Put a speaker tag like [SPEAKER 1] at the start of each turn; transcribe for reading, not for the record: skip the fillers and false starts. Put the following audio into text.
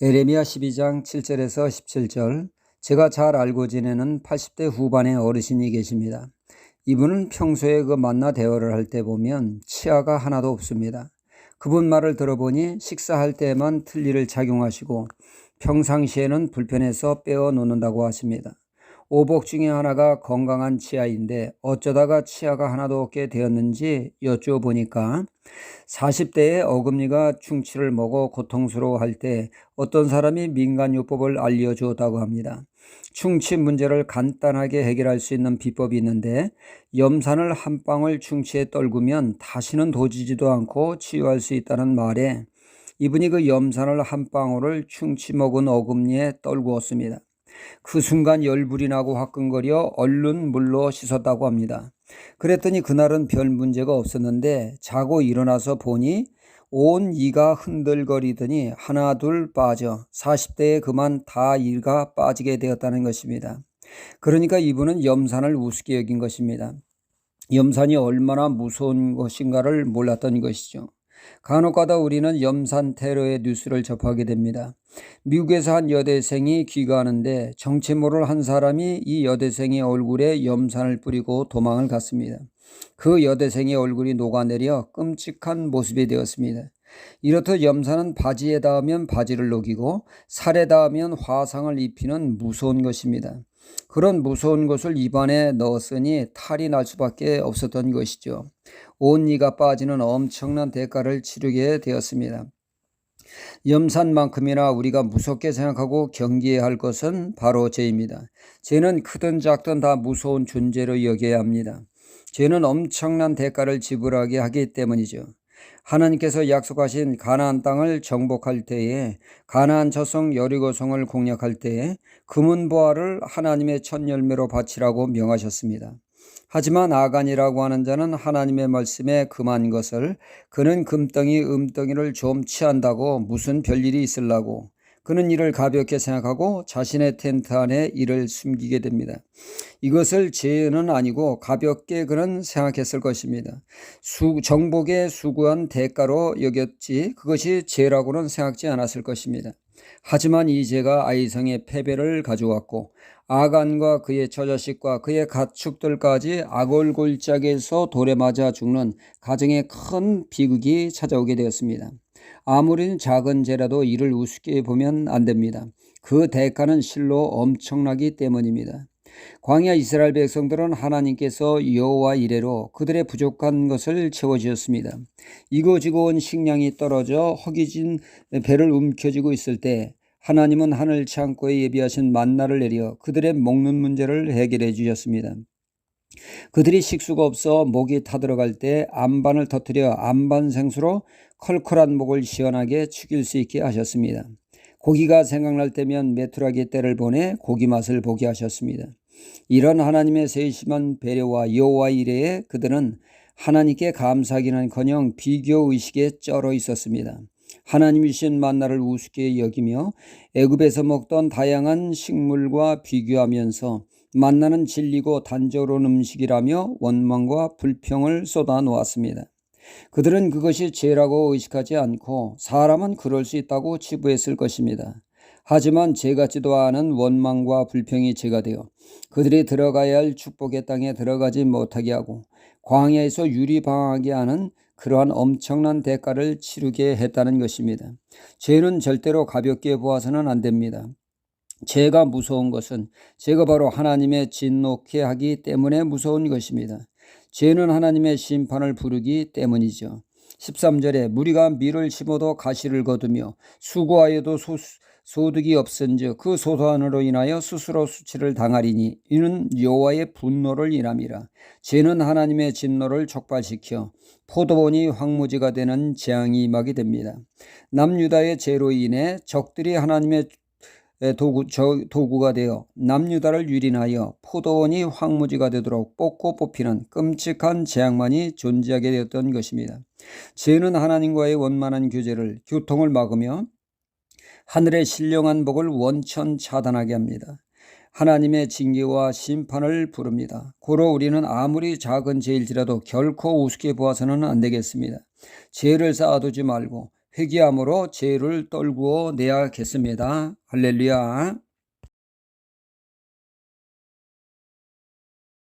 [SPEAKER 1] 에레미야 12장 7절에서 17절. 제가 잘 알고 지내는 80대 후반의 어르신이 계십니다. 이분은 평소에 만나 대화를 할 때 보면 치아가 하나도 없습니다. 그분 말을 들어보니 식사할 때만 틀니를 착용하시고 평상시에는 불편해서 빼어 놓는다고 하십니다. 오복 중에 하나가 건강한 치아인데 어쩌다가 치아가 하나도 없게 되었는지 여쭈어보니까 40대에 어금니가 충치를 먹어 고통스러워할 때 어떤 사람이 민간요법을 알려주었다고 합니다. 충치 문제를 간단하게 해결할 수 있는 비법이 있는데, 염산을 한 방울 충치에 떨구면 다시는 도지지도 않고 치유할 수 있다는 말에 이분이 그 염산을 한 방울을 충치 먹은 어금니에 떨구었습니다. 그 순간 열불이 나고 화끈거려 얼른 물로 씻었다고 합니다. 그랬더니 그날은 별 문제가 없었는데 자고 일어나서 보니 온 이가 흔들거리더니 하나 둘 빠져 40대에 그만 다 이가 빠지게 되었다는 것입니다. 그러니까 이분은 염산을 우습게 여긴 것입니다. 염산이 얼마나 무서운 것인가를 몰랐던 것이죠. 간혹가다 우리는 염산 테러의 뉴스를 접하게 됩니다. 미국에서 한 여대생이 귀가하는데 정체 모를 한 사람이 이 여대생의 얼굴에 염산을 뿌리고 도망을 갔습니다. 그 여대생의 얼굴이 녹아내려 끔찍한 모습이 되었습니다. 이렇듯 염산은 바지에 닿으면 바지를 녹이고 살에 닿으면 화상을 입히는 무서운 것입니다. 그런 무서운 것을 입안에 넣었으니 탈이 날 수밖에 없었던 것이죠. 온 이가 빠지는 엄청난 대가를 치르게 되었습니다. 염산만큼이나 우리가 무섭게 생각하고 경계해야 할 것은 바로 죄입니다. 죄는 크든 작든 다 무서운 존재로 여겨야 합니다. 죄는 엄청난 대가를 지불하게 하기 때문이죠. 하나님께서 약속하신 가나안 땅을 정복할 때에, 가나안 저성 여리고성을 공략할 때에 금은보화를 하나님의 첫 열매로 바치라고 명하셨습니다. 하지만 아간이라고 하는 자는 하나님의 말씀에 금한 것을, 그는 금덩이 음덩이를 좀 취한다고 무슨 별일이 있으려고 그는 이를 가볍게 생각하고 자신의 텐트 안에 이를 숨기게 됩니다. 이것을 죄는 아니고 가볍게 그는 생각했을 것입니다. 정복의 수고한 대가로 여겼지 그것이 죄라고는 생각지 않았을 것입니다. 하지만 이 죄가 아이성의 패배를 가져왔고 아간과 그의 처자식과 그의 가축들까지 아골골짝에서 돌에 맞아 죽는 가정에 큰 비극이 찾아오게 되었습니다. 아무리 작은 죄라도 이를 우습게 보면 안 됩니다. 그 대가는 실로 엄청나기 때문입니다. 광야 이스라엘 백성들은 하나님께서 여호와 이레로 그들의 부족한 것을 채워주셨습니다. 이고지고 온 식량이 떨어져 허기진 배를 움켜쥐고 있을 때 하나님은 하늘 창고에 예비하신 만나를 내려 그들의 먹는 문제를 해결해 주셨습니다. 그들이 식수가 없어 목이 타들어갈 때 안반을 터뜨려 안반 생수로 컬컬한 목을 시원하게 축일 수 있게 하셨습니다. 고기가 생각날 때면 메뚜라기 떼를 보내 고기 맛을 보게 하셨습니다. 이런 하나님의 세심한 배려와 여호와 이레에 그들은 하나님께 감사하기는커녕 비교의식에 쩔어 있었습니다. 하나님이 주신 만나를 우습게 여기며 애굽에서 먹던 다양한 식물과 비교하면서 만나는 진리고 단조로운 음식이라며 원망과 불평을 쏟아놓았습니다. 그들은 그것이 죄라고 의식하지 않고 사람은 그럴 수 있다고 치부했을 것입니다. 하지만 죄 같지도 않은 원망과 불평이 죄가 되어 그들이 들어가야 할 축복의 땅에 들어가지 못하게 하고 광야에서 유리방황하게 하는 그러한 엄청난 대가를 치르게 했다는 것입니다. 죄는 절대로 가볍게 보아서는 안 됩니다. 죄가 무서운 것은 죄가 바로 하나님의 진노케 하기 때문에 무서운 것입니다. 죄는 하나님의 심판을 부르기 때문이죠. 13절에 무리가 밀을 심어도 가시를 거두며 수고하여도 소득이 없은즉 그 소소한으로 인하여 스스로 수치를 당하리니 이는 여호와의 분노를 인함이라. 죄는 하나님의 진노를 촉발시켜 포도원이 황무지가 되는 재앙이 임하게 됩니다. 남유다의 죄로 인해 적들이 하나님의 도구가 되어 남유다를 유린하여 포도원이 황무지가 되도록 뽑고 뽑히는 끔찍한 재앙만이 존재하게 되었던 것입니다. 죄는 하나님과의 원만한 교제를, 교통을 막으며 하늘의 신령한 복을 원천 차단하게 합니다. 하나님의 징계와 심판을 부릅니다. 고로 우리는 아무리 작은 죄일지라도 결코 우습게 보아서는 안 되겠습니다. 죄를 쌓아두지 말고 회개함으로 죄를 떨구어 내야겠습니다. 할렐루야.